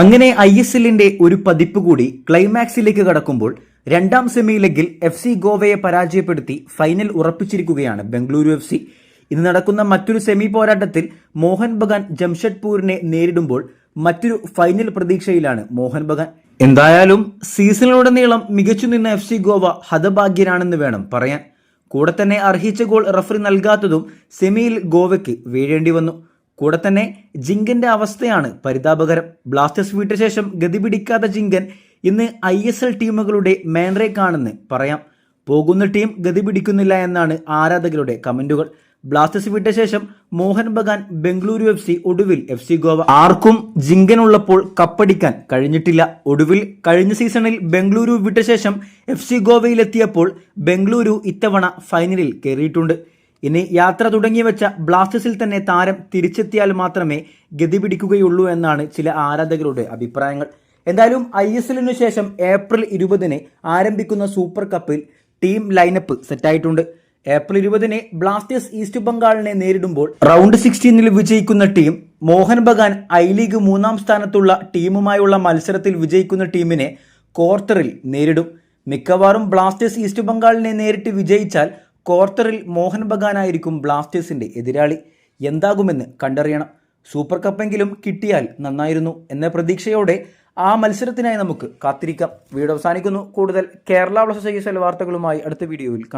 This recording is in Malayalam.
അങ്ങനെ ISLന്റെ ഒരു പതിപ്പ് കൂടി ക്ലൈമാക്സിലേക്ക് കടക്കുമ്പോൾ രണ്ടാം സെമി ലെഗിൽ FC ഗോവയെ പരാജയപ്പെടുത്തി ഫൈനൽ ഉറപ്പിച്ചിരിക്കുകയാണ് ബംഗളൂരു FC. ഇന്ന് നടക്കുന്ന മറ്റൊരു സെമി പോരാട്ടത്തിൽ മോഹൻ ബഗാൻ ജംഷഡ്പൂരിനെ നേരിടുമ്പോൾ മറ്റൊരു ഫൈനൽ പ്രതീക്ഷയിലാണ് മോഹൻ ബഗാൻ. എന്തായാലും സീസണിലുടനീളം മികച്ചുനിന്ന FC ഗോവ ഹതഭാഗ്യരാണെന്ന് വേണം പറയാൻ. കൂടെ തന്നെ അർഹിച്ച ഗോൾ റഫറി നൽകാത്തതും സെമിയിൽ ഗോവയ്ക്ക് വീഴേണ്ടി വന്നു. കൂടെ തന്നെ ജിങ്കന്റെ അവസ്ഥയാണ് പരിതാപകരം. ബ്ലാസ്റ്റേഴ്സ് വിട്ട ശേഷം ഗതി പിടിക്കാത്ത ജിങ്കൻ ഇന്ന് ISL ടീമുകളുടെ മേൻറേക്കാണെന്ന് പറയാം. പോകുന്ന ടീം ഗതി പിടിക്കുന്നില്ല എന്നാണ് ആരാധകരുടെ കമന്റുകൾ. ബ്ലാസ്റ്റേഴ്സ് വിട്ട ശേഷം മോഹൻ ബഗാൻ, ബംഗളൂരു FC, ഒടുവിൽ FC ഗോവ. ആർക്കും ജിങ്കൻ ഉള്ളപ്പോൾ കപ്പടിക്കാൻ കഴിഞ്ഞിട്ടില്ല. ഒടുവിൽ കഴിഞ്ഞ സീസണിൽ ബംഗളൂരു വിട്ട ശേഷം FC ഗോവയിലെത്തിയപ്പോൾ ബംഗളൂരു ഇത്തവണ ഫൈനലിൽ കയറിയിട്ടുണ്ട്. ഇനി യാത്ര തുടങ്ങി വെച്ച ബ്ലാസ്റ്റേഴ്സിൽ തന്നെ താരം തിരിച്ചെത്തിയാൽ മാത്രമേ ഗതി പിടിക്കുകയുള്ളൂ എന്നാണ് ചില ആരാധകരുടെ അഭിപ്രായങ്ങൾ. എന്തായാലും ISLനു ശേഷം ഏപ്രിൽ 20 ആരംഭിക്കുന്ന സൂപ്പർ കപ്പിൽ ടീം ലൈനപ്പ് സെറ്റായിട്ടുണ്ട്. ഏപ്രിൽ 20 ബ്ലാസ്റ്റേഴ്സ് ഈസ്റ്റ് ബംഗാളിനെ നേരിടുമ്പോൾ റൗണ്ട് 16 വിജയിക്കുന്ന ടീം മോഹൻ ബഗാൻ I-ലീഗ് 3-ാം സ്ഥാനത്തുള്ള ടീമുമായുള്ള മത്സരത്തിൽ വിജയിക്കുന്ന ടീമിനെ ക്വാർട്ടറിൽ നേരിടും. മിക്കവാറും ബ്ലാസ്റ്റേഴ്സ് ഈസ്റ്റ് ബംഗാളിനെ നേരിട്ട് വിജയിച്ചാൽ ക്വാർട്ടറിൽ മോഹൻ ബഗാനായിരിക്കും ബ്ലാസ്റ്റേഴ്സിന്റെ എതിരാളി. എന്താകുമെന്ന് കണ്ടറിയണം. സൂപ്പർ കപ്പെങ്കിലും കിട്ടിയാൽ നന്നായിരുന്നു എന്ന പ്രതീക്ഷയോടെ ആ മത്സരത്തിനായി നമുക്ക് കാത്തിരിക്കാം. വീഡിയോ അവസാനിക്കുന്നു. കൂടുതൽ കേരള ബ്ലാസ്റ്റേഴ്സ് വാർത്തകളുമായി അടുത്ത വീഡിയോയിൽ കാണാം.